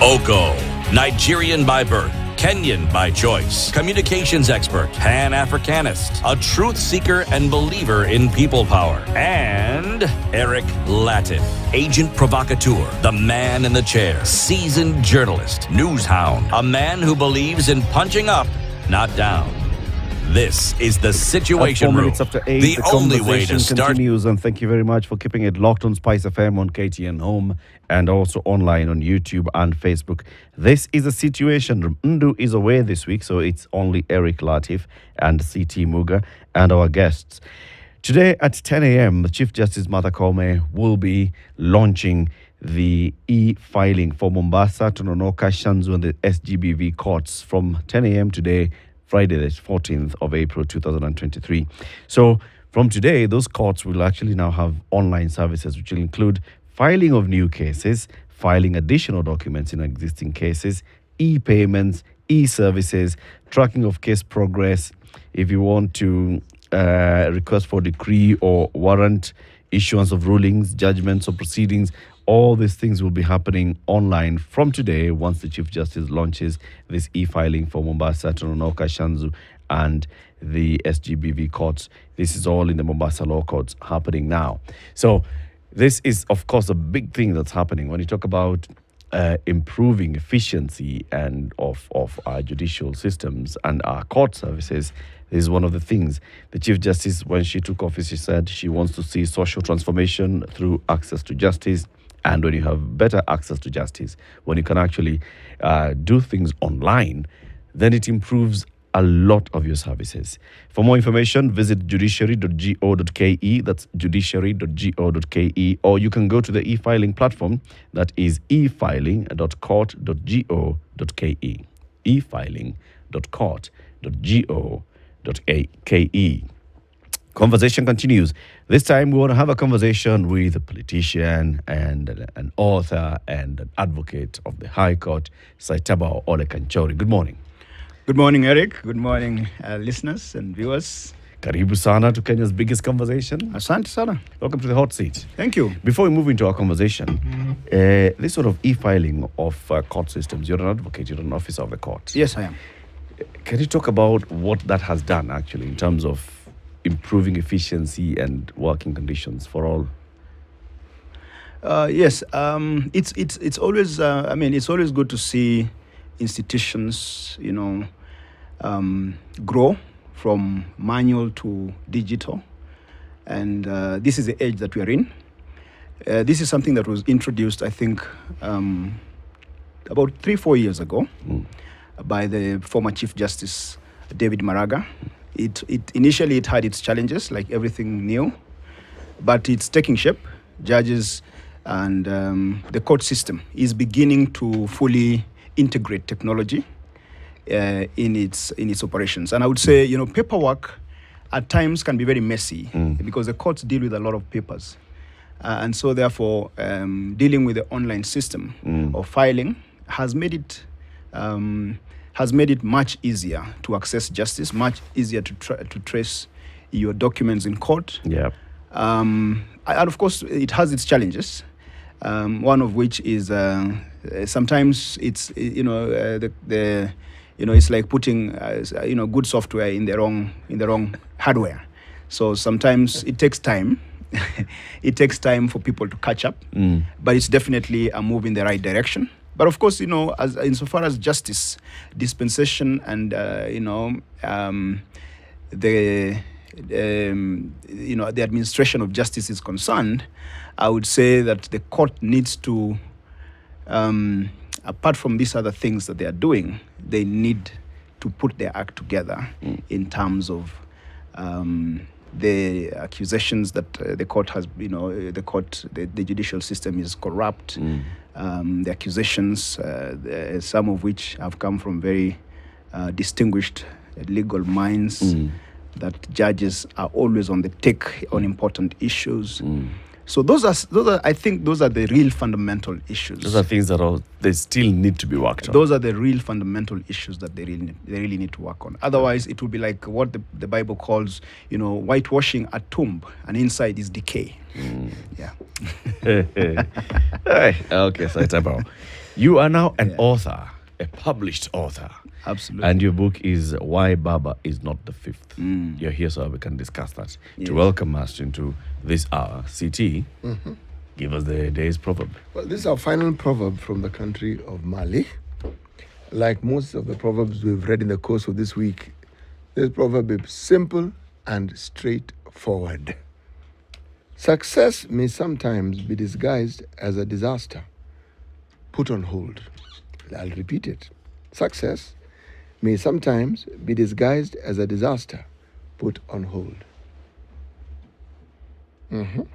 Oko, Nigerian by birth, Kenyan by choice, communications expert, Pan-Africanist, a truth seeker and believer in people power, and Eric Latin, agent provocateur, the man in the chair, seasoned journalist, news hound, a man who believes in punching up, not down. This is the Situation 4 Room, minutes after 8, the only way to conversation start. continues, and thank you very much for keeping it locked on Spice FM on KTN Home and also online on YouTube and Facebook. This is a Situation Room. Ndu is away this week, so it's only Eric Latif and CT Muga and our guests. Today at 10 a.m., the Chief Justice Martha Koome will be launching the e-filing for Mombasa, Tononoka, Shanzu and the SGBV courts from 10 a.m. today, Friday the 14th of April 2023. So from today, those courts will actually now have online services, which will include filing of new cases, filing additional documents in existing cases, e-payments, e-services, tracking of case progress. If you want to request for decree or warrant, issuance of rulings, judgments or proceedings, all these things will be happening online from today once the Chief Justice launches this e-filing for Mombasa, Tononoka, Shanzu and the SGBV courts. This is all in the Mombasa Law Courts happening now. So this is, of course, a big thing that's happening. When you talk about improving efficiency and of our judicial systems and our court services, this is one of the things. The Chief Justice, when she took office, she said she wants to see social transformation through access to justice. And when you have better access to justice, when you can actually do things online, then it improves a lot of your services. For more information, visit judiciary.go.ke. That's judiciary.go.ke. Or you can go to the e-filing platform. That is efiling.court.go.ke. efiling.court.go.ke. Conversation continues. This time we want to have a conversation with a politician and an author and an advocate of the High Court, Saibatao Kanchori. Good morning. Good morning, Eric. Good morning, listeners and viewers. Karibu sana to Kenya's biggest conversation. Asante sana. Welcome to the hot seat. Thank you. Before we move into our conversation, this sort of e-filing of court systems, you're an advocate, you're an officer of the court. Yes, I am. Can you talk about what that has done actually in terms of improving efficiency and working conditions for all? Yes, it's always. It's always good to see institutions, grow from manual to digital, and this is the age that we are in. This is something that was introduced, I think, about 3-4 years ago by the former Chief Justice David Maraga. It initially had its challenges, like everything new, but it's taking shape. Judges and the court system is beginning to fully integrate technology in its operations. And I would say, paperwork at times can be very messy because the courts deal with a lot of papers, and so therefore dealing with the online system of filing has made it much easier to access justice, much easier to trace your documents in court. Yeah. And of course, it has its challenges. One of which is sometimes it's it's like putting good software in the wrong hardware. So sometimes it takes time. It takes time for people to catch up, but it's definitely a move in the right direction. But of course, as insofar as justice, dispensation, and the administration of justice is concerned, I would say that the court needs to, apart from these other things that they are doing, they need to put their act together in terms of the accusations that the court has, the judicial system is corrupt. The accusations, some of which have come from very distinguished legal minds, that judges are always on the tick on important issues. So those are I think those are the real fundamental issues. Those are things that they still need to be worked on. Those are the real fundamental issues that they really need to work on. Otherwise, it will be like what the Bible calls, whitewashing a tomb, and inside is decay. Yeah. Okay, Saitabao. You are now an author, a published author. Absolutely. And your book is Why Baba is Not the Fifth. You're here so we can discuss that. Yes. To welcome us into this hour, CT, give us the day's proverb. Well, this is our final proverb from the country of Mali. Like most of the proverbs we've read in the course of this week, this proverb is simple and straightforward. Success may sometimes be disguised as a disaster. Put on hold. I'll repeat it. Success may sometimes be disguised as a disaster. Put on hold. Can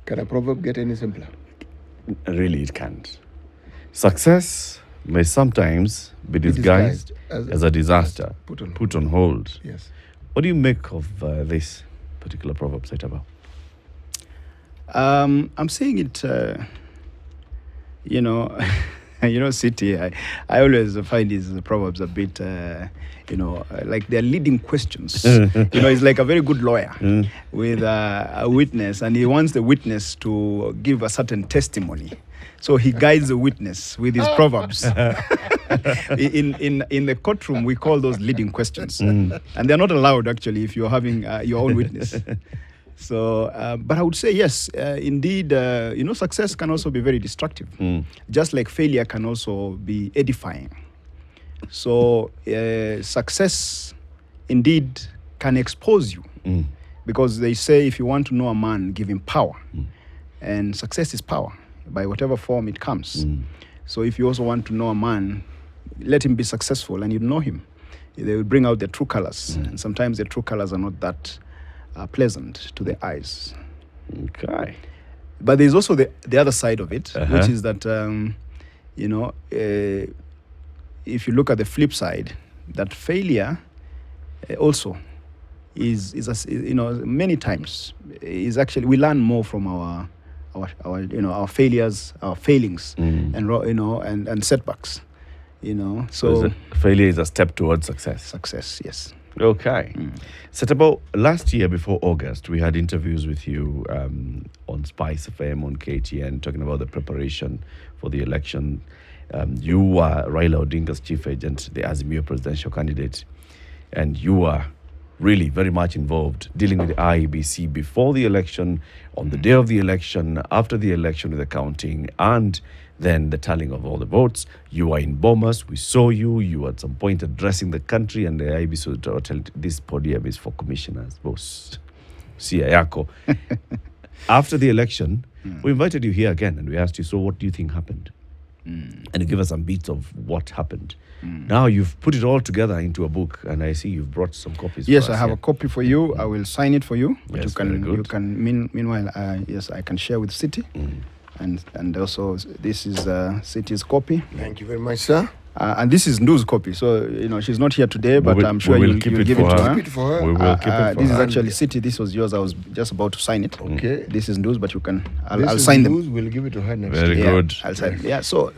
a proverb get any simpler? Really, it can't. Success may sometimes be disguised as a disaster. Put on hold. Yes. What do you make of this particular proverb, Saibatao? I'm saying it, City, I always find these proverbs a bit, like they're leading questions. He's like a very good lawyer with a witness, and he wants the witness to give a certain testimony. So he guides the witness with his proverbs. In the courtroom, we call those leading questions. And they're not allowed, actually, if you're having your own witness. So, but I would say, yes, indeed, success can also be very destructive, just like failure can also be edifying. So, success indeed can expose you, because they say if you want to know a man, give him power. And success is power, by whatever form it comes. So if you also want to know a man, let him be successful and you know him. They will bring out the true colors. And sometimes the true colors are not that pleasant to the eyes. Okay. But there's also the other side of it, which is that, if you look at the flip side, that failure also is many times is actually, we learn more from our failures, our failings, and setbacks. So failure is a step towards success. Success, yes. Okay. Saibatao, last year before August, we had interviews with you on Spice FM, on KTN, talking about the preparation for the election. You were Raila Odinga's chief agent, the Azimio presidential candidate, and you were really very much involved dealing with the IEBC before the election, on the day of the election, after the election with the counting, and then the tallying of all the votes. You were in Bomas. We saw you. You were at some point addressing the country, and the IEBC would tell this podium is for commissioners, boss. Siayako. After the election, we invited you here again, and we asked you, so what do you think happened? And you give us some bits of what happened. Now you've put it all together into a book, and I see you've brought some copies. Yes, for us, I have a copy for you. I will sign it for you. But Yes, you can meanwhile, yes, I can share with City, and also this is City's copy. Thank you very much, sir. And this is Ndu's copy. So she's not here today, but I'm sure you'll give it to her. Keep it for her. We will keep it for This her. is actually City. This was yours. I was just about to sign it. Okay. This is Ndu's, but you can. I'll This is sign them. news. We'll give it to her next Very week. good. I'll sign it. Yeah. So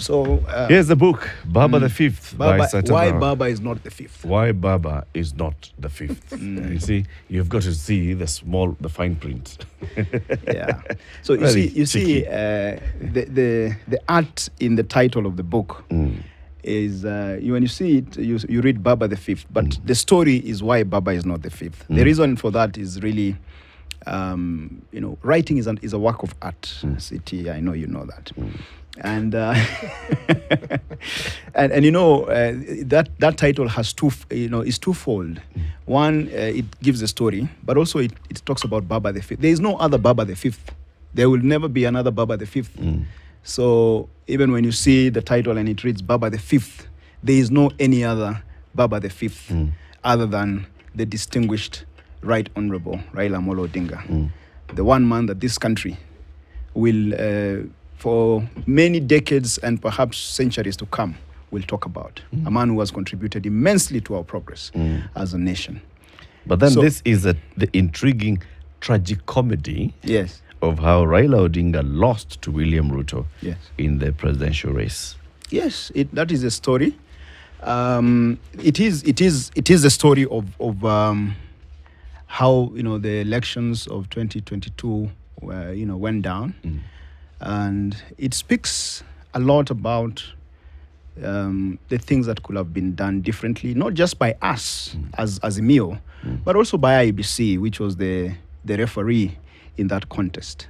Here's the book, Baba the Fifth, by Baba, Saibatao. why Baba is not the fifth? Why Baba is not the fifth. You see, you've got to see the fine print. Yeah. So Very you see, cheeky. the art in the title of the book is when you see it, you read Baba the Fifth, but the story is why Baba is not the fifth. The reason for that is really, writing is a work of art. City, I know you know that. And that title has is twofold. One, it gives a story, but also it talks about Baba the Fifth. There is no other Baba the Fifth. There will never be another Baba the Fifth. So even when you see the title and it reads Baba the Fifth, there is no any other Baba the Fifth other than the distinguished Right Honorable Raila Amolo Odinga, the one man that this country will, for many decades and perhaps centuries to come, will talk about. A man who has contributed immensely to our progress as a nation. But then this is the intriguing tragicomedy Yes. of how Raila Odinga lost to William Ruto Yes. in the presidential race. Yes, that is a story. It is a story of how the elections of 2022 went down, and it speaks a lot about the things that could have been done differently, not just by us as Azimio, but also by IBC, which was the referee in that contest.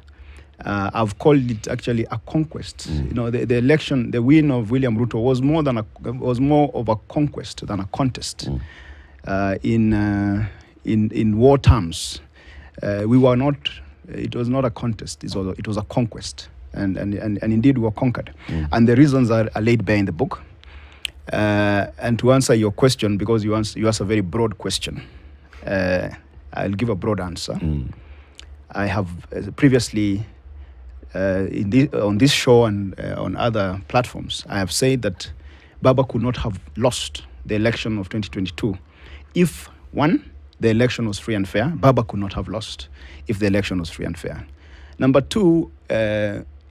I've called it actually a conquest. The election, the win of William Ruto was more of a conquest than a contest. In war terms, we were not. It was not a contest. It was a conquest, and indeed we were conquered. And the reasons are laid bare in the book. And to answer your question, because you asked a very broad question, I'll give a broad answer. I have previously. On this show and on other platforms, I have said that Baba could not have lost the election of 2022 if, one, the election was free and fair. Baba could not have lost if the election was free and fair. Number two,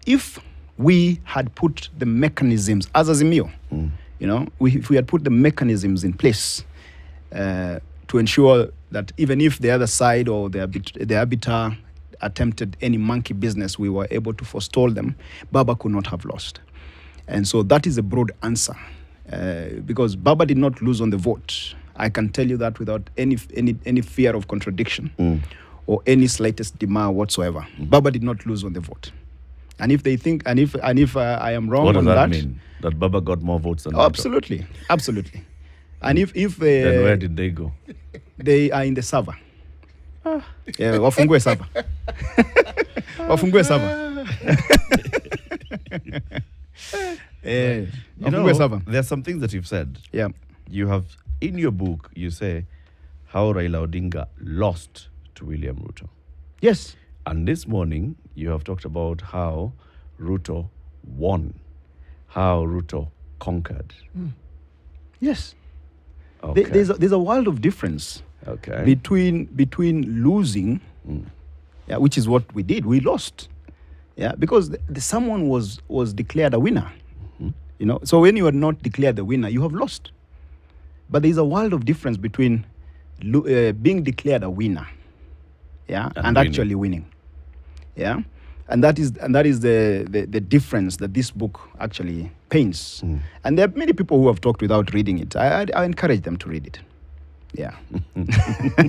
if we had put the mechanisms, as Azimio, if we had put the mechanisms in place to ensure that even if the other side or the arbiter attempted any monkey business, we were able to forestall them, Baba could not have lost. And so that is a broad answer, because Baba did not lose on the vote. I can tell you that without any fear of contradiction or any slightest demur whatsoever. Baba did not lose on the vote. And if they think, and if I am wrong What on does that that mean? That Baba got more votes than Oh, absolutely. And if then where did they go? They are in the server. Yeah, wafungue server. Wafungue server. Wafungue server. There are some things that you've said. Yeah. You have, in your book, you say how Raila Odinga lost to William Ruto. Yes. And this morning, you have talked about how Ruto won, how Ruto conquered. Yes. Okay. There's a world of difference between losing, which is what we did. We lost. Yeah, because someone was declared a winner. So when you are not declared the winner, you have lost. But there's a world of difference between being declared a winner, and actually winning. Yeah, and that is the difference that this book actually paints. And there are many people who have talked without reading it. I encourage them to read it. Yeah,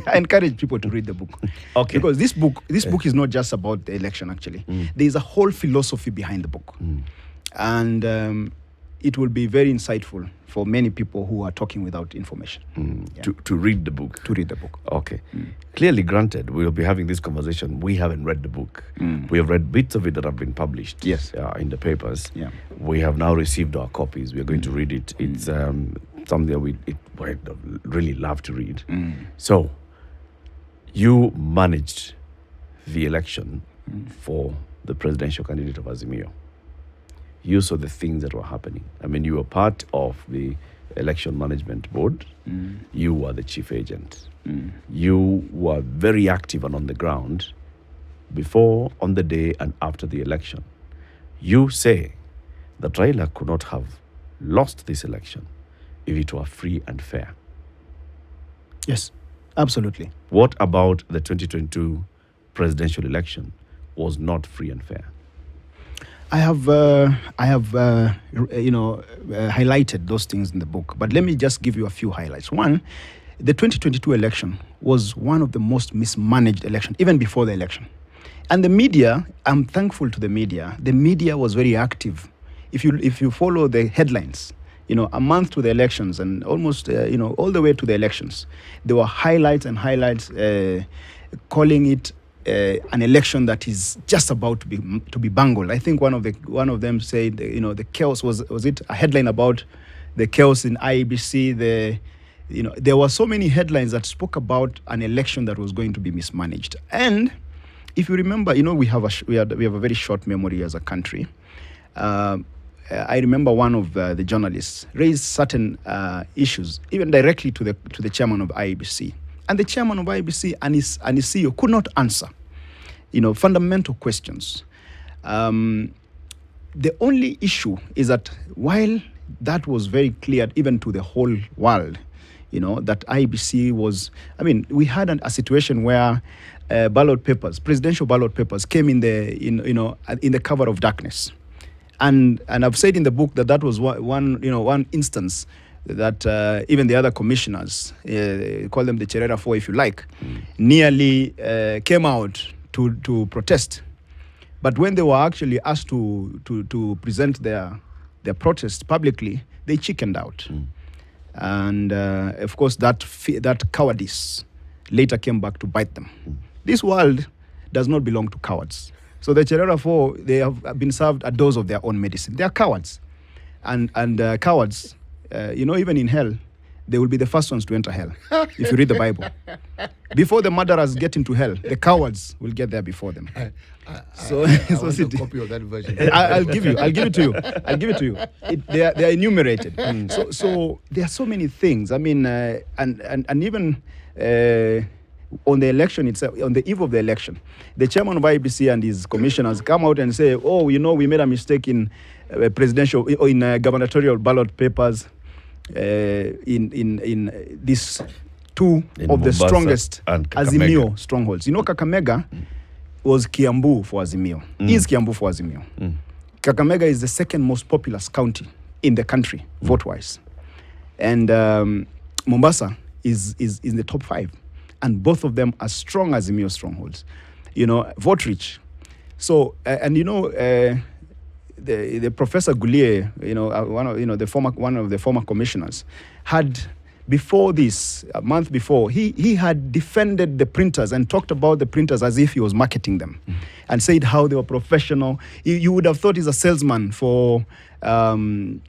I encourage people to read the book. Okay, because this book is not just about the election. Actually, there is a whole philosophy behind the book, and it will be very insightful for many people who are talking without information. To read the book. To read the book. Okay. Clearly granted, we'll be having this conversation. We haven't read the book. We have read bits of it that have been published in the papers. Yeah. We have now received our copies. We are going to read it. It's something that we'd really love to read. So, you managed the election for the presidential candidate of Azimio. You saw the things that were happening. I mean, you were part of the election management board. You were the chief agent. You were very active and on the ground before, on the day, and after the election. You say that Raila could not have lost this election if it were free and fair. Yes, absolutely. What about the 2022 presidential election was not free and fair? I have highlighted those things in the book, but let me just give you a few highlights. One, the 2022 election was one of the most mismanaged elections, even before the election. And the media, I'm thankful to the media. The media was very active. If you follow the headlines, a month to the elections and almost all the way to the elections, there were highlights calling it an election that is just about to be bungled. I think one of them said, the chaos was it a headline about the chaos in IEBC. There were so many headlines that spoke about an election that was going to be mismanaged. And if you remember, we have a very short memory as a country. I remember one of the journalists raised certain issues, even directly to the chairman of IEBC. And the chairman of IBC and his CEO could not answer, fundamental questions. The only issue is that while that was very clear even to the whole world, that IBC was, we had a situation where presidential ballot papers came in the cover of darkness. And I've said in the book that was one instance that even the other commissioners, call them the Cherera Four if you like, nearly came out to protest. But when they were actually asked to present their protest publicly, they chickened out. And of course that cowardice later came back to bite them. This world does not belong to cowards. So the Cherera Four, they have been served a dose of their own medicine. They are cowards. And cowards, even in hell, they will be the first ones to enter hell, if you read the Bible. Before the murderers get into hell, the cowards will get there before them. I want a copy of that version. I'll give it to you. They are enumerated. So there are so many things. I mean, and even on the election itself, on the eve of the election, the chairman of IEBC and his commissioners come out and say, "Oh, we made a mistake in presidential or in gubernatorial ballot papers in these two of Mombasa the strongest and Azimio strongholds." Kakamega was Kiambu for Azimio. Is Kiambu for Azimio. Kakamega is the second most populous county in the country, vote-wise. And Mombasa is in the top 5. And both of them are strong Azimio strongholds. Vote rich. So, the Professor Gulier, one of the former commissioners, had before this, a month before, he had defended the printers and talked about the printers as if he was marketing them, and said how they were professional. You would have thought he's a salesman for the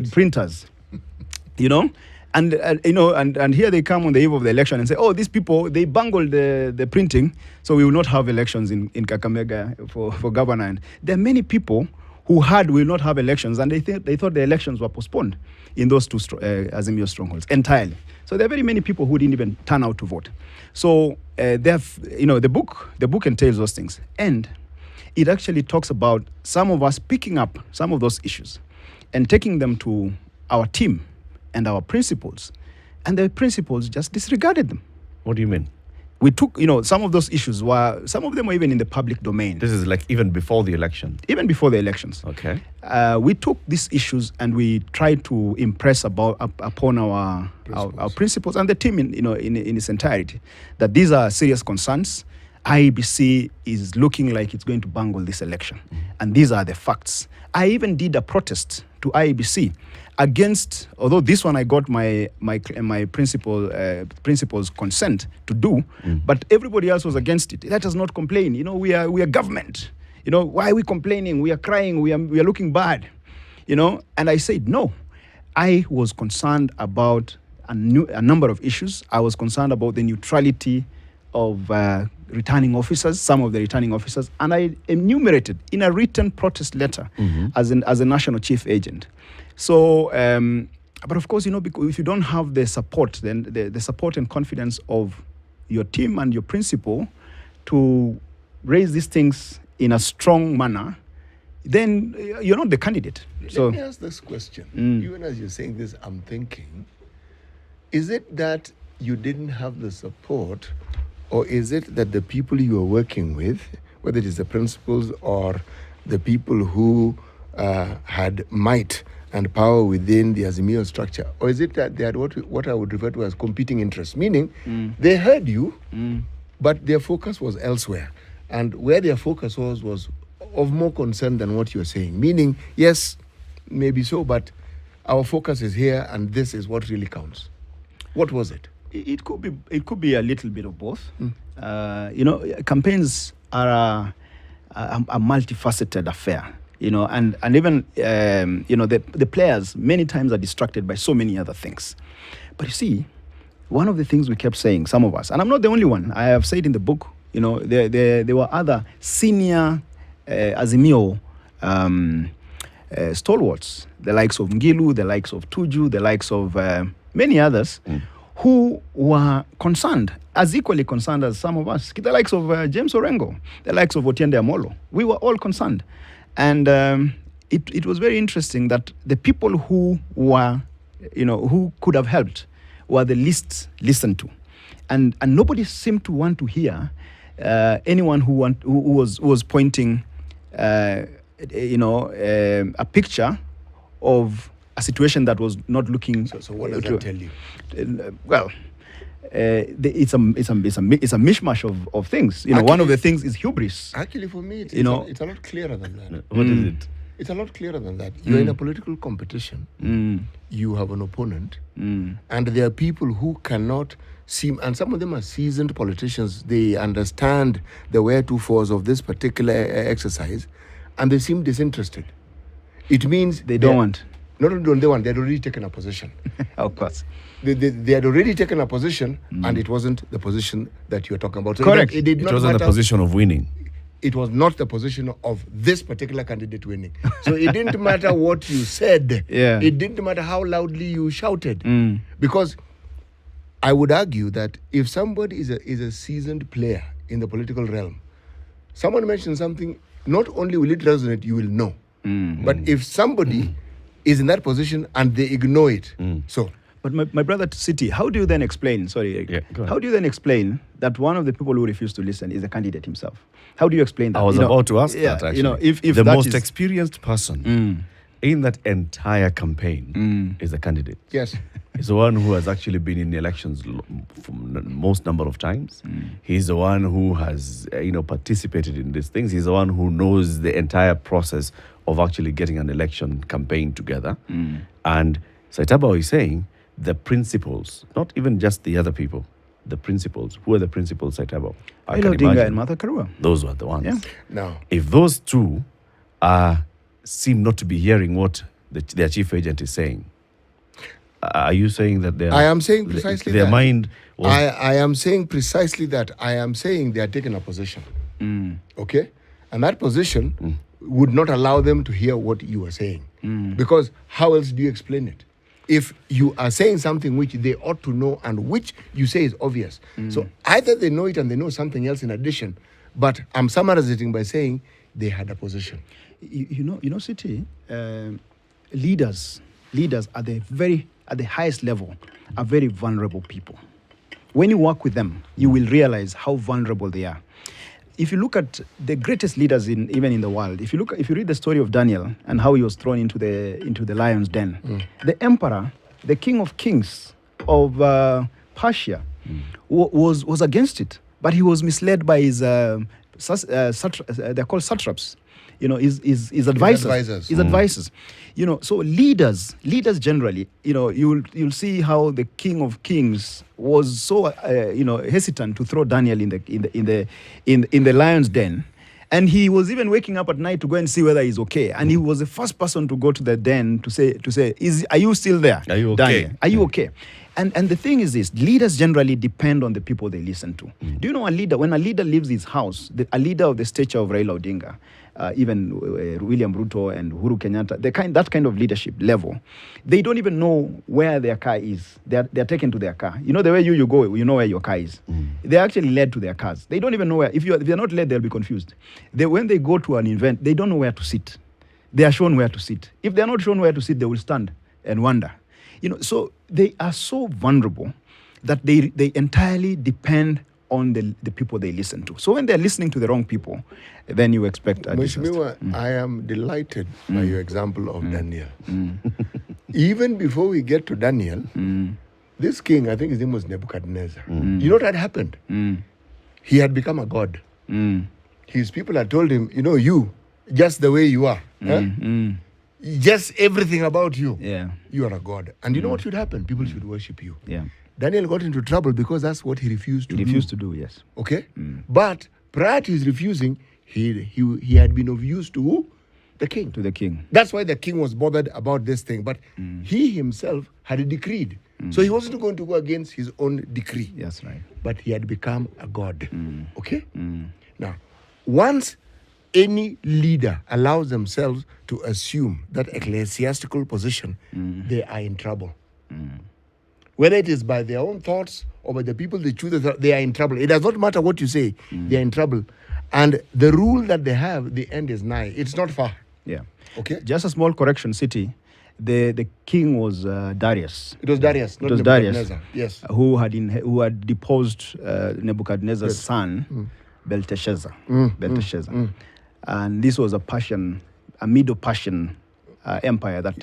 printers, And here they come on the eve of the election and say, "Oh, these people, they bungled the printing, so we will not have elections in Kakamega for governor." And there are many people who will not have elections, and they thought the elections were postponed in those two Azimio strongholds entirely. So there are very many people who didn't even turn out to vote. So the book entails those things, and it actually talks about some of us picking up some of those issues and taking them to our team and our principals, and the principals just disregarded them. What do you mean? We took, some of those issues some of them were even in the public domain. This is like even before the election? Even before the elections. Okay. We took these issues and we tried to impress upon our principals and the team in its entirety, that these are serious concerns. IEBC is looking like it's going to bungle this election. And these are the facts. I even did a protest to IEBC against, although this one I got my principal's consent to do, but everybody else was against it. Let us not complain. We are government. Why are we complaining? We are crying. We are looking bad. And I said no. I was concerned about a number of issues. I was concerned about the neutrality of returning officers, some of the returning officers, and I enumerated in a written protest letter as a national chief agent. So, but of course, because if you don't have the support, then the support and confidence of your team and your principal to raise these things in a strong manner, then you're not the candidate. Let me ask this question. Even as you're saying this, I'm thinking, is it that you didn't have the support, or is it that the people you are working with, whether it is the principals or the people who had might and power within the Azimio structure, or is it that they had what I would refer to as competing interests, meaning they heard you, but their focus was elsewhere, and where their focus was of more concern than what you're saying, meaning, yes, maybe so, but our focus is here, and this is what really counts. What was it? It could be a little bit of both. Campaigns are a multifaceted affair. And even the players many times are distracted by so many other things. But you see, one of the things we kept saying, some of us, and I'm not the only one. I have said in the book, there were other senior Azimio stalwarts, the likes of Ngilu, the likes of Tuju, the likes of many others, who were concerned, as equally concerned as some of us, the likes of James Orengo, the likes of Otiende Amolo. We were all concerned. And it was very interesting that the people who were, who could have helped were the least listened to. And nobody seemed to want to hear anyone who was pointing a picture of a situation that was not looking. So what does that tell you? It's a mishmash of things. One of the things is hubris. Actually, for me, it's a lot clearer than that. What is it? It's a lot clearer than that. You're in a political competition. You have an opponent, and there are people who cannot seem, and some of them are seasoned politicians. They understand the wherefores of this particular exercise, and they seem disinterested. It means They don't want. Not only don't they want, they had already taken a position. Of course. They had already taken a position, and it wasn't the position that you were talking about. So Correct. It did not It wasn't matter. a position of winning. It was not the position of this particular candidate winning. So it didn't matter what you said. Yeah. It didn't matter how loudly you shouted. Because I would argue that if somebody is a seasoned player in the political realm, someone mentions something, not only will it resonate, you will know. But if somebody is in that position and they ignore it, so... But my brother City, how do you then explain, sorry, Eric, Yeah, go ahead. how do you then explain that one of the people who refused to listen is the candidate himself? How do you explain that? I was about to ask that, actually. If the that most is- experienced person in that entire campaign is the candidate. Yes. He's the one who has actually been in elections for most number of times. He's the one who has, participated in these things. He's the one who knows the entire process of actually getting an election campaign together. And Saitabao is saying the principles, not even just the other people, the principles. Who are the principles, Saitabao? I Raila can Odinga imagine. and Martha Karua. Those were the ones. Yeah. Now, If those two seem not to be hearing what their chief agent is saying, are you saying that I am saying precisely their that. mind was... I am saying precisely that. I am saying they are taking a position. Okay? And that position would not allow them to hear what you are saying. Because how else do you explain it? If you are saying something which they ought to know and which you say is obvious. So either they know it and they know something else in addition, but I'm summarizing by saying they had a position. You know, City, leaders at the highest level are very vulnerable people. When you work with them, you will realize how vulnerable they are. If you look at the greatest leaders even in the world, if you read the story of Daniel and how he was thrown into the lion's den, the emperor, the king of kings of Persia, was against it, but he was misled by his they're called satraps, his advisors. His advisors. So leaders generally, you'll see how the king of kings was so hesitant to throw Daniel in the lion's den, and he was even waking up at night to go and see whether he's okay. And he was the first person to go to the den to say, are you still there? Are you okay? Daniel? Are you okay? And the thing is this: leaders generally depend on the people they listen to. Do you know when a leader leaves his house, a leader of the stature of Raila Odinga, even William Ruto and Uhuru Kenyatta, that kind of leadership level, they don't even know where their car is. They're taken to their car. The way you go, you know where your car is. They're actually led to their cars. They don't even know where. If they're not led, they'll be confused. When they go to an event, they don't know where to sit. They are shown where to sit. If they're not shown where to sit, they will stand and wonder. So they are so vulnerable that they entirely depend on the people they listen to. So when they're listening to the wrong people, then you expect a disaster. Mheshimiwa, I am delighted by your example of Daniel. Even before we get to Daniel, this king, I think his name was Nebuchadnezzar. You know what had happened? He had become a god. His people had told him, you, just the way you are, just everything about you, you are a god. And you know what should happen? People should worship you. Yeah. Daniel got into trouble because that's what he refused to do. He refused to do, yes. Okay? But prior to his refusing, he had been of use to who? The king. To the king. That's why the king was bothered about this thing. But he himself had decreed. So he wasn't going to go against his own decree. That's right. But he had become a god. Okay? Now, once any leader allows themselves to assume that ecclesiastical position, they are in trouble. Whether it is by their own thoughts or by the people they choose, they are in trouble. It does not matter what you say, they are in trouble. And the rule that they have, the end is nigh. It's not far. Yeah. Okay? Just a small correction, City. The king was Darius. It was Darius, not It was Darius, Nebuchadnezzar. Yes. who had deposed Nebuchadnezzar's son, Belteshazzar. And this was a Persian a Medo-Persian empire that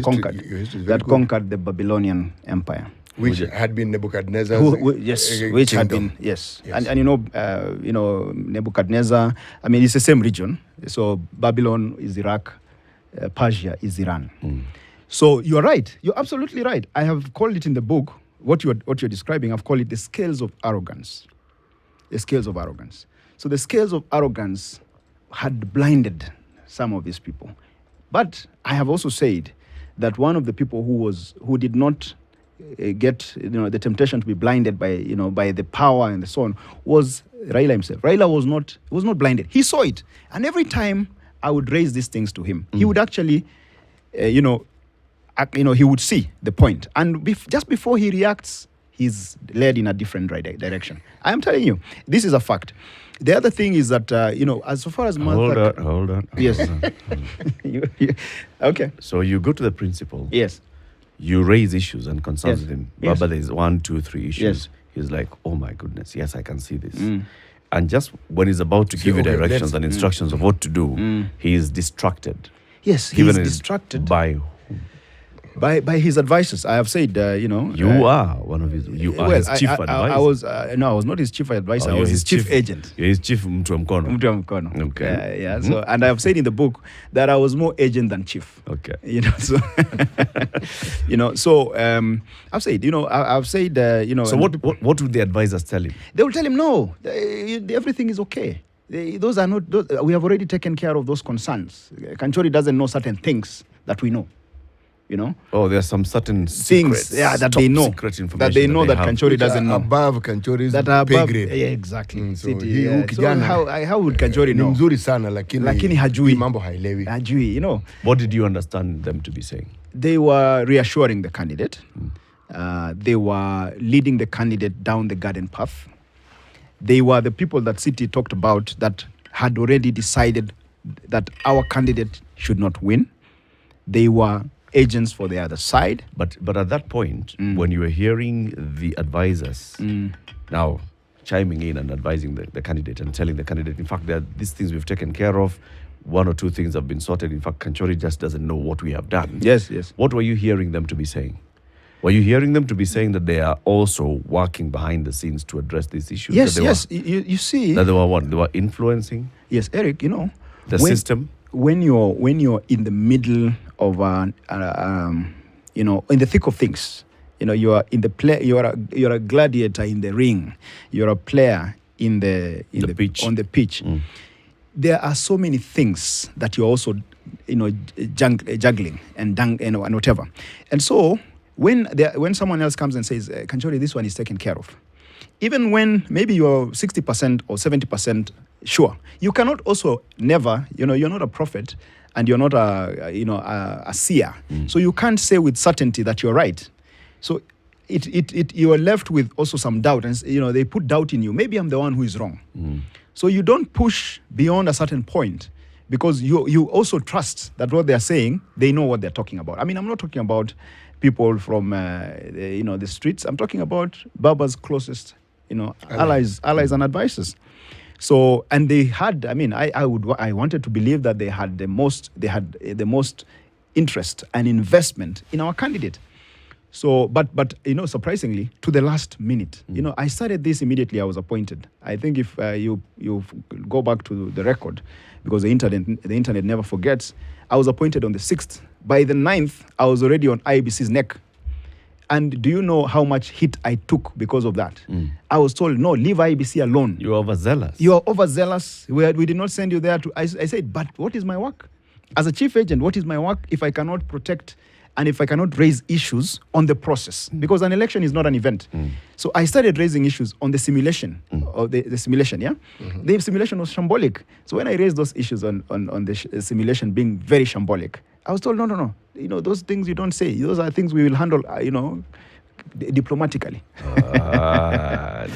conquered your history is very good. conquered the Babylonian Empire. Which had been Nebuchadnezzar's which had kingdom. been and you know Nebuchadnezzar. I mean, it's the same region. So Babylon is Iraq, Persia is Iran. So you're right. You're absolutely right. I have called it in the book what you're describing. I've called it the scales of arrogance. The scales of arrogance. So the scales of arrogance had blinded some of these people. But I have also said that one of the people who did not get the temptation to be blinded by the power and so on was Raila himself. Raila was not blinded. He saw it, and every time I would raise these things to him, he would actually, he would see the point, and just before he reacts, he's led in a different direction. I am telling you, this is a fact. The other thing is that as far as Martha, hold on. Yes. Okay. So you go to the principal. Yes. You raise issues and concerns with him. Yes. Baba, there's 1, 2, 3 issues. Yes. He's like, oh my goodness, yes, I can see this. And just when he's about to give you okay, directions and instructions of what to do, he is distracted. Yes, he's Given distracted by by his advisors. I have said, you are one of his. You are his chief advisor. I was not his chief advisor. Oh, I was you're his chief agent. You're his chief mtu wa mkono. Mtu wa mkono. Okay. Yeah. So, and I have said in the book that I was more agent than chief. Okay. So I've said, I've said, So what would the advisors tell him? They will tell him, no, everything is okay. Those are not. We have already taken care of those concerns. Kanchori doesn't know certain things that we know. Oh, there are some certain things, secrets, that they know, secret information that they know that have. Kanchori doesn't know. Above Kanchori's That are pay above, grade. yeah, exactly. So City, he yeah. So how would Kanchori Ni know? mzuri sana lakini hajui. mambo haelewi. Hajui, What did you understand them to be saying? They were reassuring the candidate. They were leading the candidate down the garden path. They were the people that City talked about that had already decided that our candidate should not win. They were agents for the other side. But at that point, when you were hearing the advisors now chiming in and advising the candidate and telling the candidate, in fact, there are these things we've taken care of, 1 or 2 things have been sorted. In fact, Kanchori just doesn't know what we have done. Yes. What were you hearing them to be saying? Were you hearing them to be saying that they are also working behind the scenes to address these issues? Yes. You see. That they were what? They were influencing? Yes, Eric, the system? When you're in the middle of in the thick of things, you are in the play. You're a gladiator in the ring. You're a player in the pitch. On the pitch. There are so many things that you're also juggling and whatever. And so when someone else comes and says, Kanchori, this one is taken care of, even when maybe you're 60% or 70% sure, you cannot also never, you're not a prophet and you're not a seer. So you can't say with certainty that you're right. So you are left with also some doubt, and they put doubt in you. Maybe I'm the one who is wrong. So you don't push beyond a certain point, because you also trust that what they're saying, they know what they're talking about. I mean, I'm not talking about people from the streets. I'm talking about Baba's closest allies and advisors. So, and they had, I wanted to believe that they had the most interest and investment in our candidate. So, but surprisingly, to the last minute, I started this immediately I was appointed. I think if you go back to the record, because the internet never forgets, I was appointed on the 6th. By the 9th, I was already on IBC's neck. And do you know how much hit I took because of that? I was told, no, leave IBC alone. You are overzealous. You are overzealous. We did not send you there to... I said, but what is my work? As a chief agent, what is my work if I cannot protect and if I cannot raise issues on the process? Because an election is not an event. So I started raising issues on the simulation, or the simulation, yeah? The simulation was shambolic. So when I raised those issues on the simulation being very shambolic, I was told, no. Those things you don't say. Those are things we will handle, diplomatically.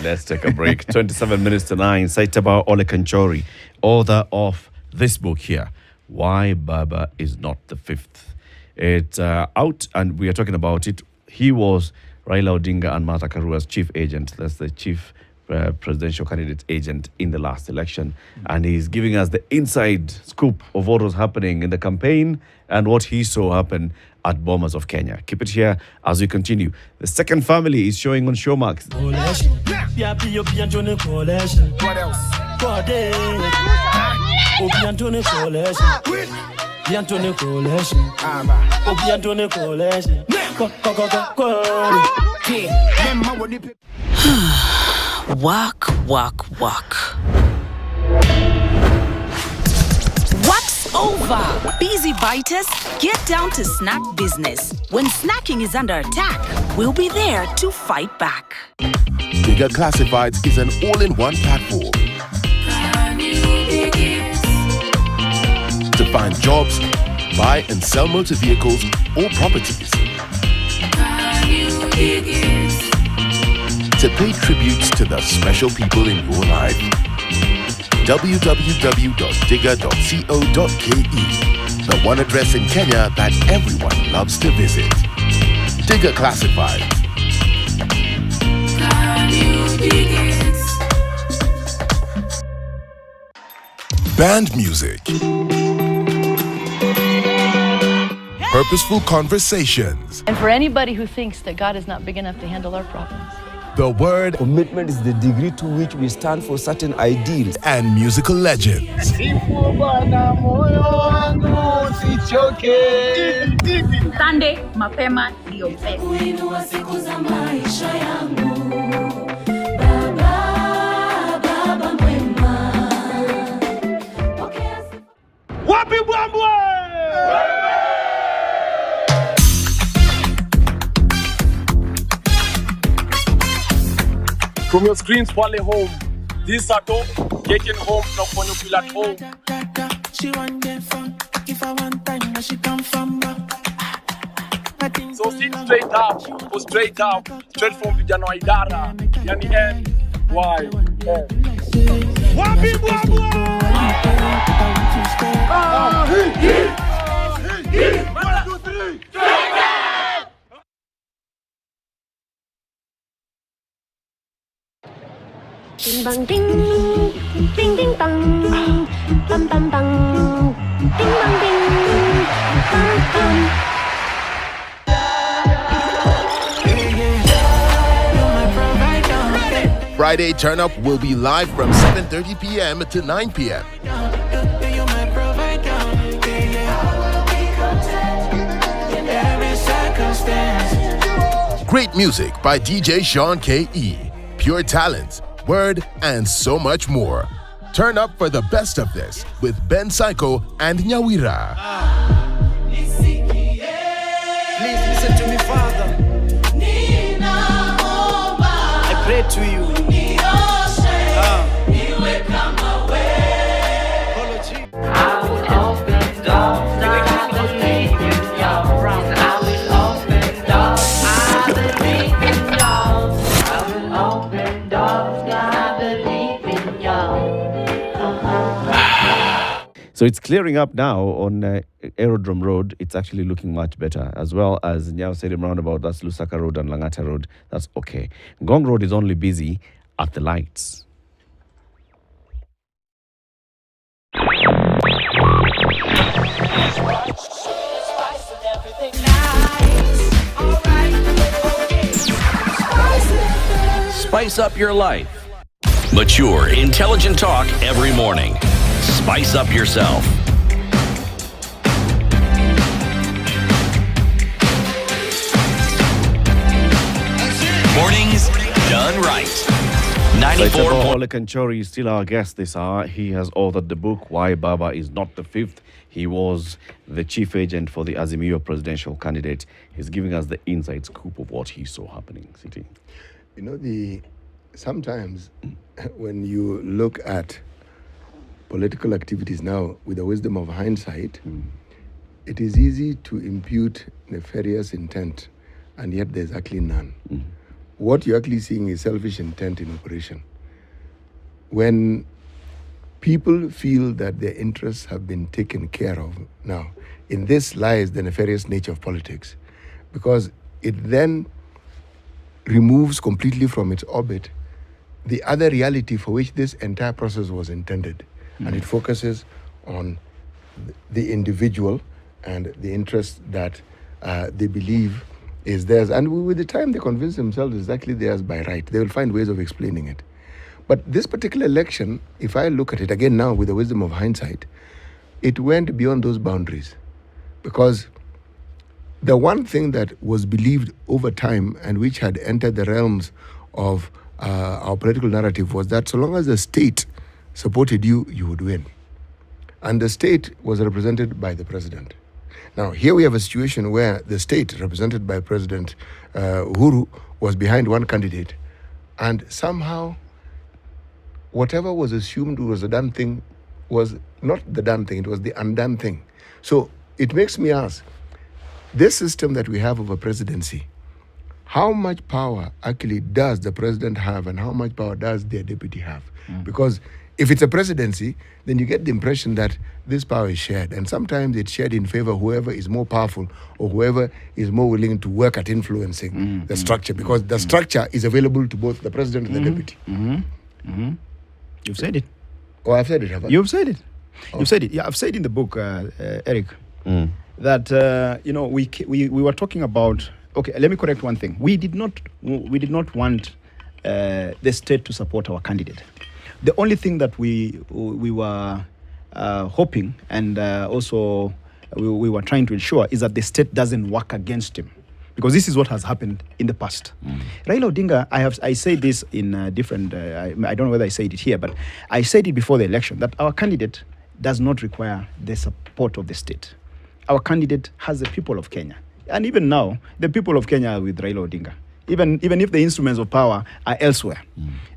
Let's take a break. 27 minutes to 9. Saibatao Kanchori, author of this book here, Why Baba is Not the Fifth. It's out, and we are talking about it. He was Raila Odinga and Martha Karua's chief agent. That's the chief presidential candidate agent in the last election. And he's giving us the inside scoop of what was happening in the campaign and what he saw happen at Bomas of Kenya. Keep it here as we continue. The second family is showing on Showmax. What else? Work. Work's over. Busy biters, get down to snack business. When snacking is under attack, we'll be there to fight back. Digger Classifieds is an all-in-one platform to find jobs, buy and sell motor vehicles or properties, to pay tributes to the special people in your life. www.digger.co.ke, the one address in Kenya that everyone loves to visit. Digger Classifieds. Band music. Purposeful conversations. And for anybody who thinks that God is not big enough to handle our problems. The word. Commitment is the degree to which we stand for certain ideals. And musical legends. Sunday, mapema ndio best. Wapi Bwambwe! From your screens, Wale Home. This Sato, KTN Home, now for you feel at home. She want get fun, if I want time, now she come from So sit straight up, go straight up, straight from Vijano Idara, Yani N, Y, N. Wapi Bwambwe! Ding bang ding, ding ding bang, bang bang bang, ding bang ding, bang bang. Friday Turn Up will be live from 7:30 p.m. to 9 p.m. Great music by DJ Sean K.E. Pure talent, word, and so much more. Turn up for the best of this with Ben Psycho and Nyawira. Please listen to me, Father. I pray to you. So it's clearing up now on Aerodrome Road. It's actually looking much better, as well as Nyao Stadium Roundabout. That's Lusaka Road and Langata Road. That's okay. Ngong Road is only busy at the lights. Spice up your life. Mature, intelligent talk every morning. Spice up yourself. Mornings done right. 94. Kanchori is still our guest this hour. He has authored the book, Why Baba is Not the Fifth. He was the chief agent for the Azimio presidential candidate. He's giving us the inside scoop of what he saw happening. City. You know, sometimes when you look at political activities now with the wisdom of hindsight, it is easy to impute nefarious intent, and yet there's actually none. What you're actually seeing is selfish intent in operation. When people feel that their interests have been taken care of now, in this lies the nefarious nature of politics, because it then removes completely from its orbit the other reality for which this entire process was intended. And it focuses on the individual and the interest that they believe is theirs. And with the time they convince themselves it's actually theirs by right, they will find ways of explaining it. But this particular election, if I look at it again now with the wisdom of hindsight, it went beyond those boundaries. Because the one thing that was believed over time and which had entered the realms of our political narrative was that so long as the state supported you, you would win. And the state was represented by the president. Now, here we have a situation where the state, represented by President Uhuru, was behind one candidate. And somehow, whatever was assumed was a done thing was not the done thing, it was the undone thing. So it makes me ask, this system that we have of a presidency, how much power actually does the president have and how much power does their deputy have? Because if it's a presidency, then you get the impression that this power is shared. And sometimes it's shared in favor of whoever is more powerful or whoever is more willing to work at influencing the structure. Because the structure is available to both the president and the deputy. You've said it. Oh, I've said it, have I? You've said it. You've said it. Yeah, I've said in the book, Eric, that we were talking about. Okay, let me correct one thing. We did not want the state to support our candidate. The only thing that we were hoping and also we were trying to ensure is that the state doesn't work against him, because this is what has happened in the past. Raila Odinga, I say this in different. I don't know whether I said it here, but I said it before the election that our candidate does not require the support of the state. Our candidate has the people of Kenya. And even now, the people of Kenya are with Raila Odinga. Even if the instruments of power are elsewhere,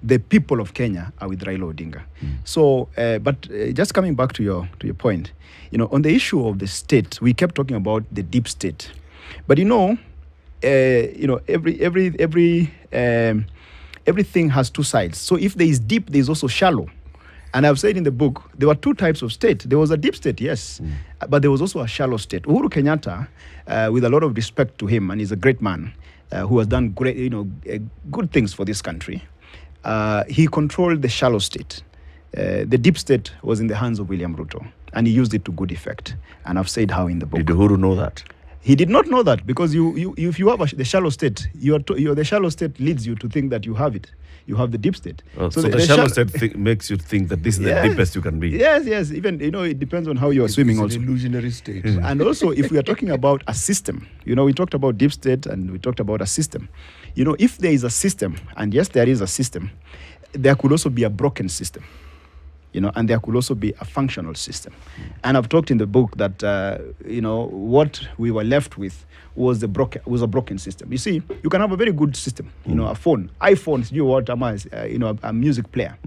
the people of Kenya are with Raila Odinga. So, but just coming back to your point, on the issue of the state, we kept talking about the deep state. But everything has two sides. So if there is deep, there is also shallow. And I've said in the book, there were two types of state. There was a deep state, yes, but there was also a shallow state. Uhuru Kenyatta, with a lot of respect to him, and he's a great man who has done great, good things for this country. He controlled the shallow state. The deep state was in the hands of William Ruto, and he used it to good effect. And I've said how in the book. Did Uhuru know that? He did not know that, because if you have the shallow state, the shallow state leads you to think that you have it. You have the deep state. Oh, so the shallow state makes you think that this is the deepest you can be. Yes. Even it depends on how you are swimming. It's also an illusionary state. And also, if we are talking about a system, we talked about deep state and we talked about a system. If there is a system, and yes, there is a system, there could also be a broken system. And there could also be a functional system. And I've talked in the book that what we were left with was a broken system. You see, you can have a very good system, a phone, iPhones, a music player,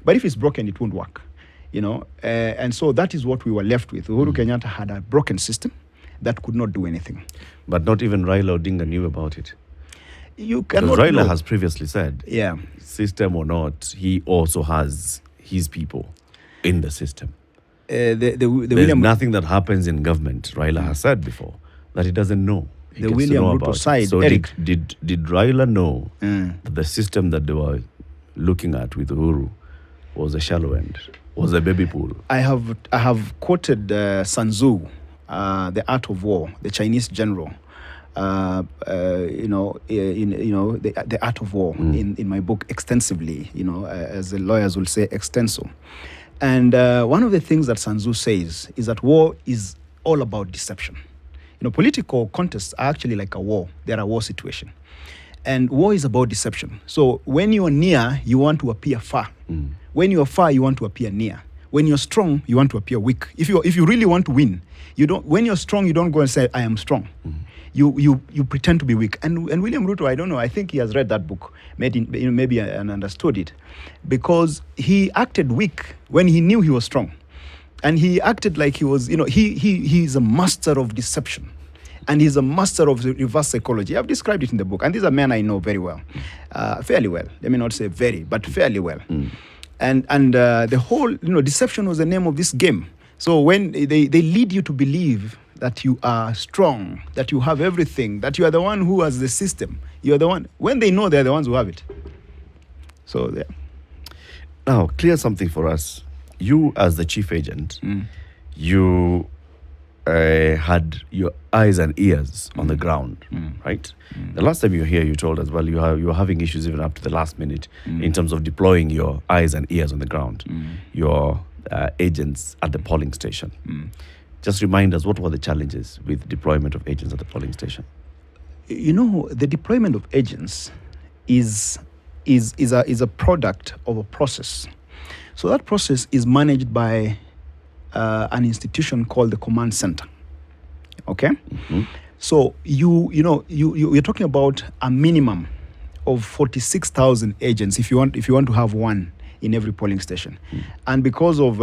but if it's broken, it won't work. And so that is what we were left with. Uhuru Kenyatta had a broken system that could not do anything. But not even Raila Odinga knew about it. You cannot. Raila know. has previously said, system or not, he also has his people in the system. There's nothing that happens in government, Raila has said before, that he doesn't know. He the William Ruto side. So Eric, did Raila know that the system that they were looking at with Uhuru was a shallow end, was a baby pool? I have quoted Sun Tzu, The Art of War, the Chinese general. The Art of War in my book extensively, as the lawyers will say, extenso. And one of the things that Sun Tzu says is that war is all about deception. Political contests are actually like a war. They're a war situation. And war is about deception. So when you're near, you want to appear far. When you're far, you want to appear near. When you're strong, you want to appear weak. If you really want to win, when you're strong, you don't go and say, I am strong. You pretend to be weak. And William Ruto, I don't know, I think he has read that book, maybe and understood it, because he acted weak when he knew he was strong. And he acted like he was, he's a master of deception. And he's a master of reverse psychology. I've described it in the book. And these are men I know very well, fairly well. Let me not say very, but fairly well. And the whole, deception was the name of this game. So when they lead you to believe that you are strong, that you have everything, that you are the one who has the system, you are the one, when they know they're the ones who have it. So, yeah. Now, clear something for us. You, as the chief agent, you had your eyes and ears on the ground, right? The last time you were here, you told us, well, you were having issues even up to the last minute in terms of deploying your eyes and ears on the ground, your agents at the polling station. Just remind us, what were the challenges with deployment of agents at the polling station? You know, the deployment of agents is a product of a process. So that process is managed by an institution called the command center. Okay, so you're talking about a minimum of 46,000 agents if you want to have one in every polling station, and because of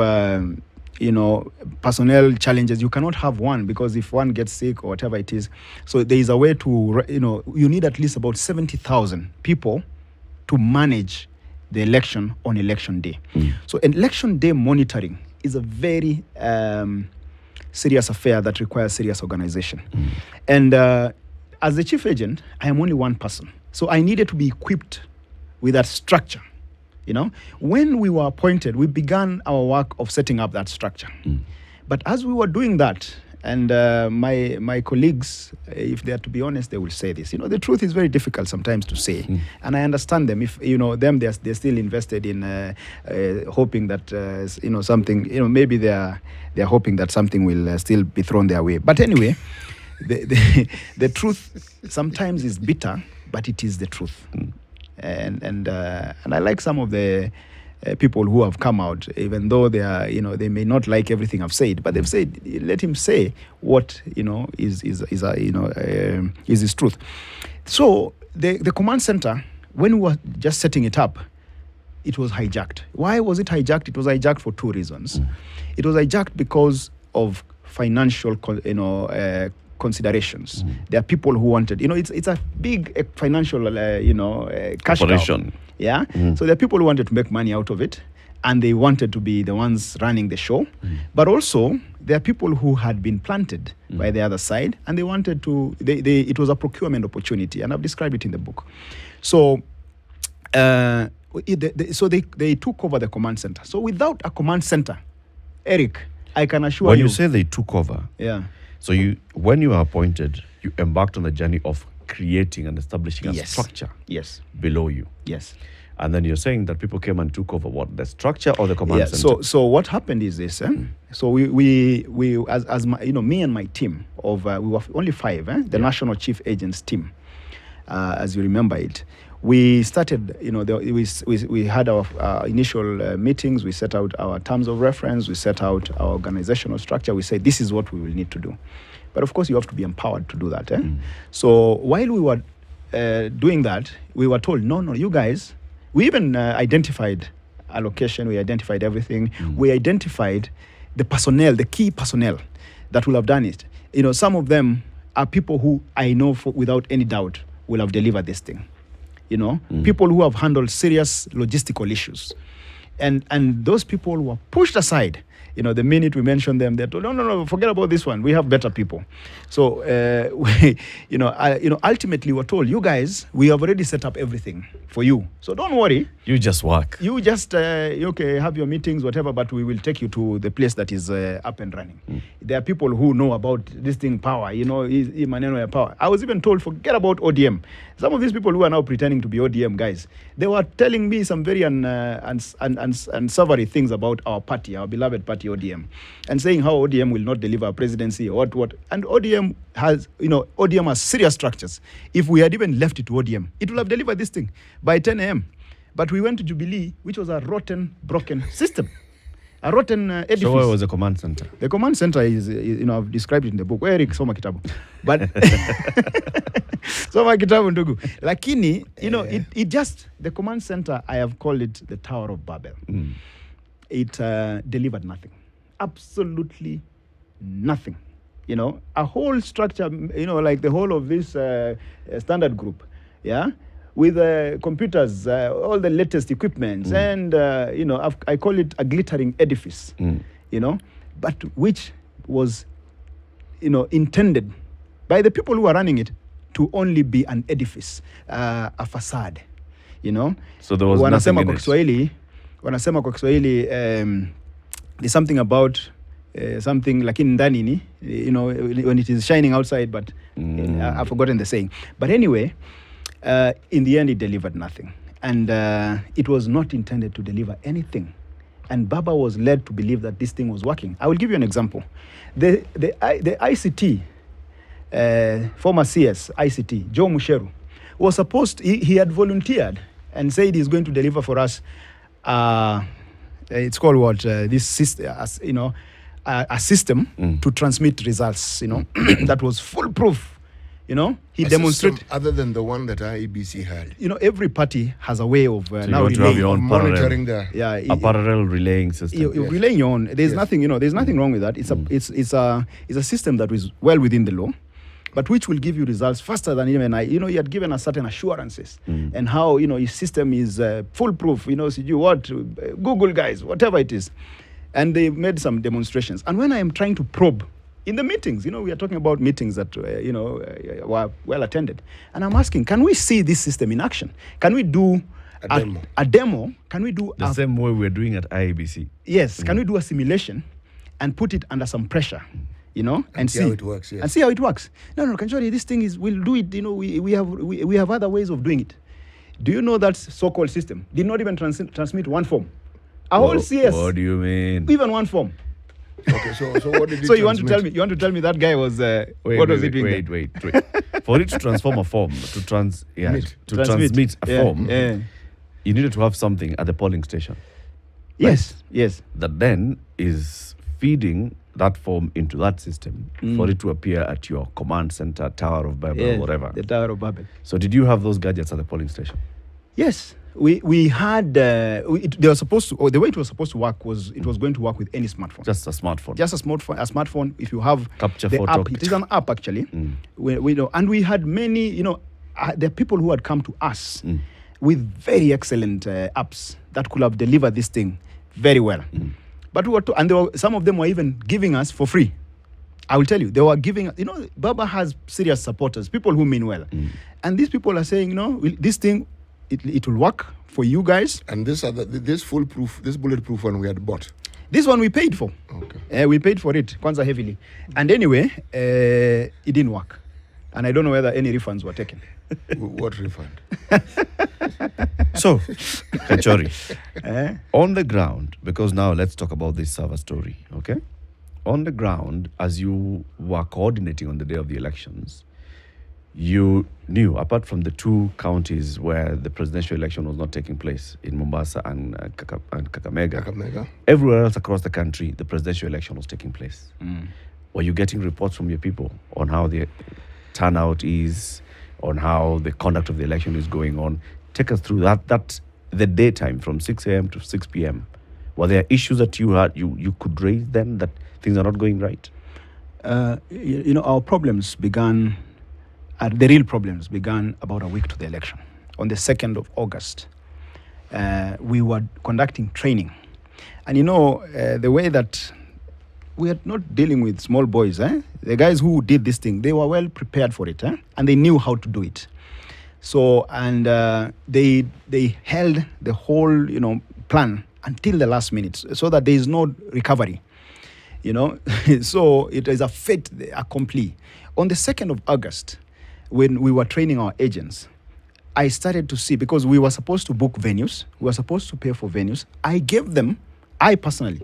personnel challenges, you cannot have one, because if one gets sick or whatever it is, so there is a way to you need at least about 70,000 people to manage the election on election day. So election day monitoring is a very serious affair that requires serious organization. And as the chief agent, I am only one person. So I needed to be equipped with that structure. When we were appointed, we began our work of setting up that structure. But as we were doing that, and my colleagues, if they are to be honest, they will say this. The truth is very difficult sometimes to say, and I understand them. If they're still invested in hoping that something. Maybe they're hoping that something will still be thrown their way. But anyway, the truth sometimes is bitter, but it is the truth. And I like some of the people who have come out, even though they are, they may not like everything I've said, but they've said, let him say what is his truth. So the command center, when we were just setting it up, it was hijacked. Why was it hijacked? It was hijacked for two reasons. It was hijacked because of financial, considerations. There are people who wanted, it's a big financial, cash operation. cow. Yeah. So there are people who wanted to make money out of it, and they wanted to be the ones running the show. But also, there are people who had been planted by the other side, and they wanted to. It was a procurement opportunity, and I've described it in the book. So, they took over the command center. So without a command center, Eric, I can assure you. When you say they took over, yeah. So when you were appointed, you embarked on the journey of creating and establishing a structure below you. Yes. And then you're saying that people came and took over what? The structure or the command center? So what happened is this. So we me and my team of we were only 5. The National Chief Agents team, as you remember it. We started, we had our initial meetings. We set out our terms of reference. We set out our organizational structure. We said, this is what we will need to do. But of course, you have to be empowered to do that. So while we were doing that, we were told, no, you guys, we even identified allocation. We identified everything. We identified the personnel, the key personnel that will have done it. Some of them are people who I know without any doubt will have delivered this thing. People who have handled serious logistical issues. And those people were pushed aside. The minute we mentioned them, they're told, no, forget about this one. We have better people. So, ultimately we're told, you guys, we have already set up everything for you. So don't worry. You just work. You just, have your meetings, whatever, but we will take you to the place that is up and running. There are people who know about this thing, power, power. I was even told, forget about ODM. Some of these people who are now pretending to be ODM guys, they were telling me some very unsavory things about our party, our beloved party ODM, and saying how ODM will not deliver a presidency or what. And ODM has serious structures. If we had even left it to ODM, it would have delivered this thing by 10 a.m. But we went to Jubilee, which was a rotten, broken system. A rotten edifice. So where was the command center? The command center is I've described it in the book. Eric, soma kitabu. But soma kitabu ndugu. Lakini, it just, the command center, I have called it the Tower of Babel. It delivered nothing. Absolutely nothing. A whole structure, like the whole of this standard group, with computers, all the latest equipment, and I call it a glittering edifice, but which was, intended by the people who are running it to only be an edifice, a facade, So there was nothing in kwa Kiswahili, wanasema kwa Kiswahili there's something about something lakini ndani ni, when it is shining outside, but I've forgotten the saying. But anyway, in the end it delivered nothing, and it was not intended to deliver anything. And Baba was led to believe that this thing was working. I will give you an example. The ICT, former CS ICT, Joe Musheru, was supposed, he had volunteered and said he's going to deliver for us, it's called what, this system, a system to transmit results, that was foolproof. He demonstrated other than the one that IEBC had. Every party has a way of so now you have your own monitoring a parallel relaying system. You're relaying your own. There's nothing, there's nothing wrong with that. It's a system that is well within the law, but which will give you results faster than even you had given us certain assurances and how your system is foolproof. So you what Google guys, whatever it is, and they made some demonstrations. And when I am trying to probe in the meetings, we are talking about meetings that, were well attended. And I'm asking, can we see this system in action? Can we do a demo? Can we do the same way we're doing at IEBC? Yes. Can we do a simulation and put it under some pressure, and see how it works? Yes. And see how it works. No, Kanchori, this thing we'll do it. We have other ways of doing it. Do you know that so-called system did not even transmit one form? A whole CS. What do you mean? Even one form. Okay, so what did so you want to tell me that guy was what was he doing? Wait. For it to transform a form, to transmit a form, you needed to have something at the polling station. Yes. That then is feeding that form into that system for it to appear at your command center, Tower of Babel, or whatever. The Tower of Babel. So did you have those gadgets at the polling station? Yes. We had they were supposed to, or the way it was supposed to work was it was going to work with any smartphone. Just a smartphone. If you have capture the photo. App, it is an app actually. We know, and we had many. There are people who had come to us with very excellent apps that could have delivered this thing very well. But some of them were even giving us for free. I will tell you, they were giving. Baba has serious supporters, people who mean well, and these people are saying, this thing. It will work for you guys. And this bulletproof one we had bought. This one we paid for. Okay. We paid for it, kwanza heavily. And anyway, it didn't work. And I don't know whether any refunds were taken. What refund? So, Kanchori, on the ground, because now let's talk about this server story, okay? On the ground, as you were coordinating on the day of the elections, you knew, apart from the two counties where the presidential election was not taking place, in Mombasa and Kakamega, everywhere else across the country, the presidential election was taking place. Were you getting reports from your people on how the turnout is, on how the conduct of the election is going on? Take us through that the daytime from 6 a.m. to 6 p.m. Were there issues that you had, you could raise them that things are not going right? Our problems began... the real problems began about a week to the election. On the 2nd of August, we were conducting training. And the way that we are not dealing with small boys, the guys who did this thing, they were well prepared for it, and they knew how to do it. So, and they held the whole, plan until the last minute so that there is no recovery, So it is a fait accompli. On the 2nd of August, when we were training our agents, I started to see, because we were supposed to book venues, we were supposed to pay for venues. I personally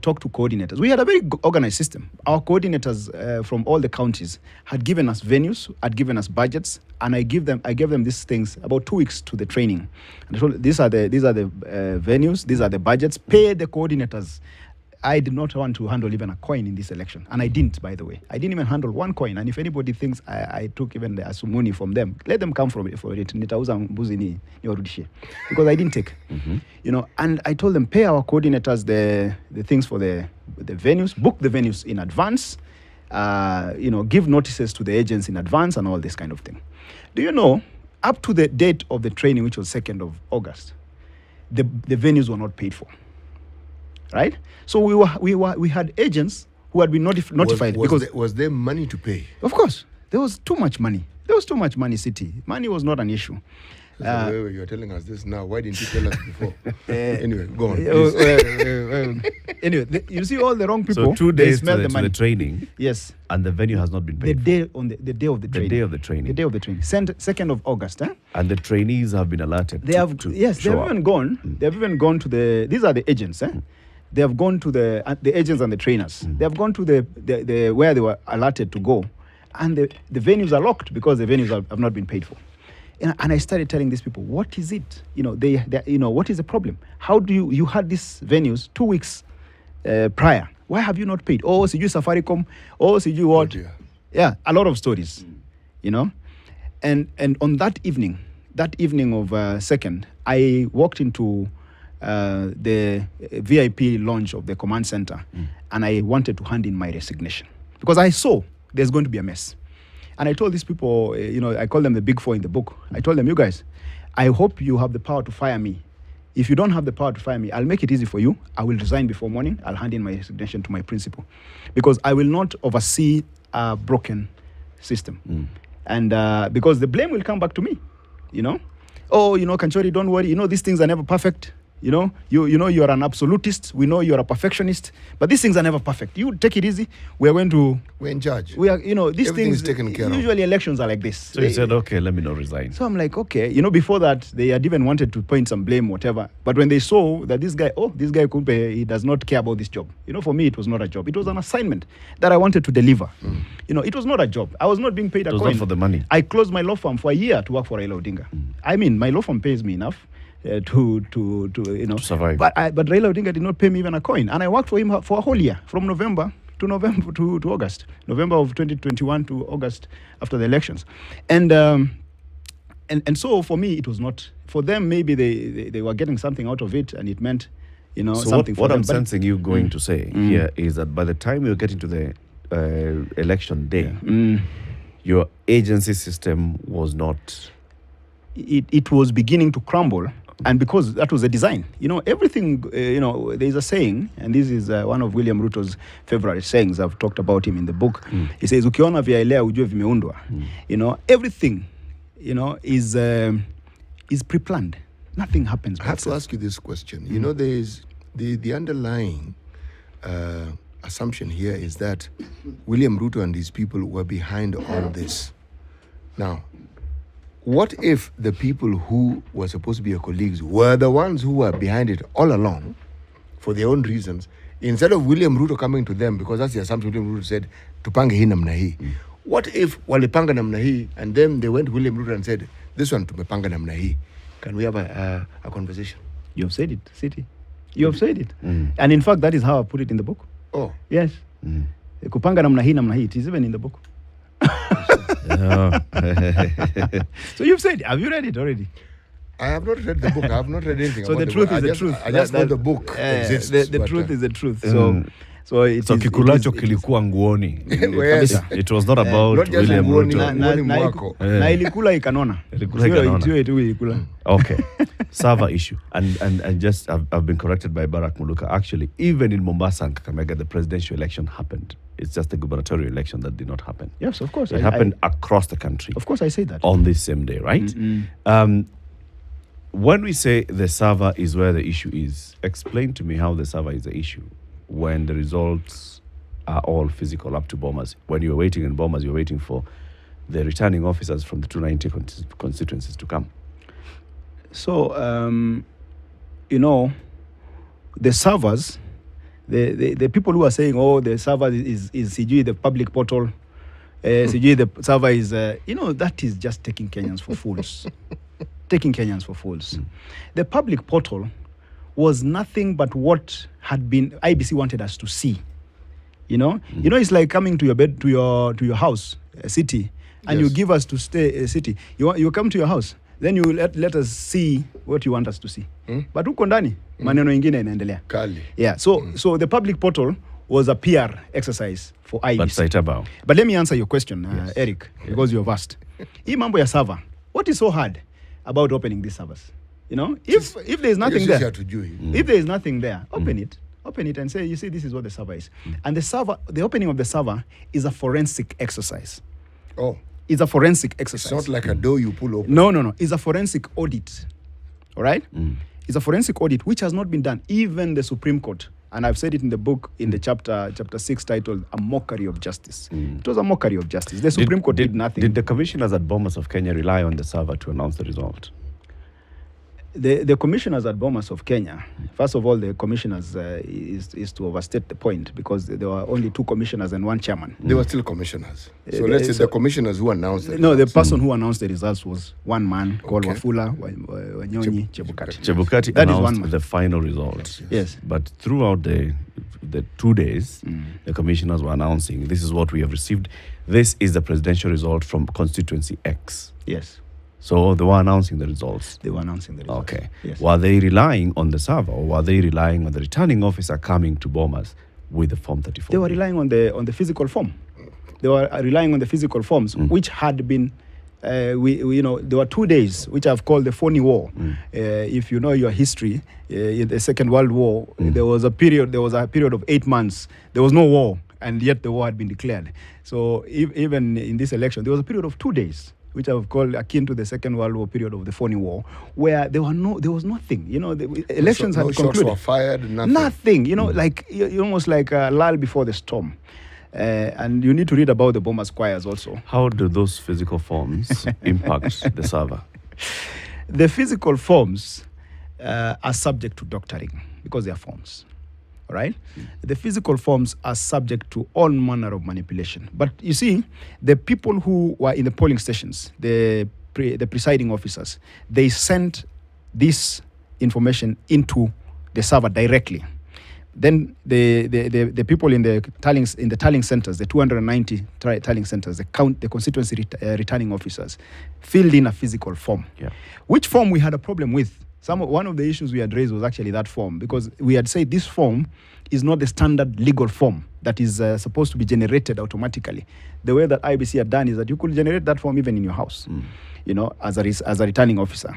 talked to coordinators. We had a very organized system. Our coordinators from all the counties had given us venues, had given us budgets, and I gave them these things about 2 weeks to the training. And I told them, these are the venues, these are the budgets, pay the coordinators. I did not want to handle even a coin in this election. And I didn't, by the way. I didn't even handle one coin. And if anybody thinks I took even the asumuni from them, let them come for it. Nitauza mbuzi niwarudishie. Because I didn't take. And I told them, pay our coordinators the things for the venues, book the venues in advance, give notices to the agents in advance and all this kind of thing. Do you know, up to the date of the training, which was 2nd of August, the venues were not paid for. Right, so we had agents who had been notified because was there money to pay? Of course, there was too much money. City money was not an issue. Wait, you're telling us this now. Why didn't you tell us before? Anyway, go on. Anyway, you see all the wrong people. So 2 days smell to the money. the training. Yes. And the venue has not been paid. The day of the training. The day of the training. The day of the training. 2nd of August. And the trainees have been alerted. They have to they have show even up. gone. They have even gone to the. These are the agents. They have gone to the agents and the trainers. They have gone to the where they were alerted to go, and the venues are locked because the venues have not been paid for. And I started telling these people, what is it? They what is the problem? How do you had these venues 2 weeks prior? Why have you not paid? Oh, so you Safaricom. Oh, so you what? Oh, yeah, a lot of stories, And on that evening of 2nd, I walked into the VIP lounge of the command center, and I wanted to hand in my resignation because I saw there's going to be a mess. And I told these people, I call them the big four in the book. I told them, you guys, I hope you have the power to fire me. If you don't have the power to fire me, I'll make it easy for you. I will resign before morning. I'll hand in my resignation to my principal because I will not oversee a broken system. And because the blame will come back to me, Oh, Kanchori, don't worry. These things are never perfect. You're an absolutist. We know you're a perfectionist, but these things are never perfect. You take it easy. We're in charge. We are, these Everything's things taken care of. Usually elections are like this. So you said, okay, let me not resign. So I'm like, okay, before that they had even wanted to point some blame, whatever. But when they saw that this guy Kumpe, he does not care about this job. For me, it was not a job. It was an assignment that I wanted to deliver. It was not a job. I was not being paid a coin. It was not for the money. I closed my law firm for a year to work for Raila Odinga. I mean, my law firm pays me enough. To survive. But Raila Odinga did not pay me even a coin, and I worked for him for a whole year, from November to August, November of 2021 to August after the elections, and so for me it was not. For them, maybe they were getting something out of it, and it meant so something. What for I'm them. sensing you going to say here is that by the time you're getting to the election day, your agency system was not. It was beginning to crumble, and because that was the design. Everything. There's a saying, and this is one of William Ruto's favorite sayings. I've talked about him in the book. He says, "Ukiona vyaelea ujue vimeundwa." Everything, is pre-planned. Nothing happens. I have to ask you this question. There's the underlying assumption here is that William Ruto and his people were behind all this. Now, what if the people who were supposed to be your colleagues were the ones who were behind it all along for their own reasons, instead of William Ruto coming to them, because that's the assumption William Ruto said, tupange hii namna hii. What if walipanga namna hii, and then they went to William Ruto and said, this one tumepanga namna hii. Can we have a conversation? You have said it, City. You have said it. And in fact, that is how I put it in the book. Oh. Yes. Kupanga namna hii, it is even in the book. So you've said, have you read it already? I have not read the book. I have not read anything. So about the truth book. is the truth. I just know the book exists. The truth is the truth. So kikulacho kilikuwa nguoni. Yes. It was not about not just William nguoni, Ruto. nguoni mwako. Na ilikula ikanona. Okay. Server issue. And just I've been corrected by Barack Muluka. Actually, even in Mombasa and Kakamega, the presidential election happened. It's just the gubernatorial election that did not happen. Yes, of course. It happened across the country. Of course, I say that. On this same day, right? When we say the server is where the issue is, explain to me how the server is the issue when the results are all physical up to Bomas. When you're waiting in Bomas, you're waiting for the returning officers from the 290 constituencies to come. So, the servers, the people who are saying, oh, the server is CG, the public portal, CG, the server is, that is just taking Kenyans for fools. Taking Kenyans for fools. The public portal was nothing but what had been IBC wanted us to see. It's like coming to your bed, to your house, City, and you give us to stay, City. You come to your house, then you let us see what you want us to see. But huko ndani maneno ingine inaendelea. Kali. Yeah. So the public portal was a PR exercise for IBC. But Saibatao. But let me answer your question, Eric, because you've asked. Hii mambo ya server, what is so hard about opening these servers? If there is nothing there, if there is nothing there, open it and say, you see, this is what the server is. And the opening of the server is a forensic exercise. Oh. It's a forensic exercise. It's not like a door you pull open. No. It's a forensic audit. All right? It's a forensic audit which has not been done. Even the Supreme Court, and I've said it in the book, in the chapter 6, titled A Mockery of Justice. It was a mockery of justice. The Supreme Court did nothing. Did the commissioners at Bomas of Kenya rely on the server to announce the result? The commissioners at Bomas of Kenya, first of all, the commissioners is to overstate the point, because there were only 2 commissioners and 1 chairman. They were still commissioners. So let's say the commissioners who announced the No, results. the person who announced the results was one man called Wafula Wanyonyi Chebukati. Chebukati That is announced one man. the final result. Yes. But throughout the 2 days, the commissioners were announcing, this is what we have received. This is the presidential result from constituency X. Yes. So they were announcing the results. They were announcing the results. Okay. Yes. Were they relying on the server, or were they relying on the returning officer coming to Bomas with the Form 34? They were relying on the physical form. They were relying on the physical forms, which had been, there were 2 days, which I've called the phony war. If you know your history, in the Second World War, there was a period of 8 months. There was no war, and yet the war had been declared. So even in this election, there was a period of 2 days, which I've called akin to the Second World War period of the phony war, where there was nothing. The elections had concluded. Shots were fired. Nothing. Like almost like a lull before the storm. And you need to read about the Bomas choirs also. How do those physical forms impact the server? The physical forms are subject to doctoring because they are forms. All right? The physical forms are subject to all manner of manipulation. But you see, the people who were in the polling stations, the presiding officers, they sent this information into the server directly. Then the people in the tallying centers, the 290 tallying centers, the constituency returning officers, filled in a physical form. Yeah. Which form we had a problem with? One of the issues we had raised was actually that form, because we had said this form is not the standard legal form that is supposed to be generated automatically. The way that IBC had done is that you could generate that form even in your house, as a returning officer.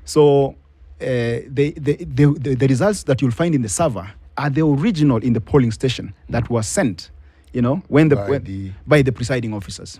So the results that you'll find in the server are the original in the polling station that was sent, by the presiding officers.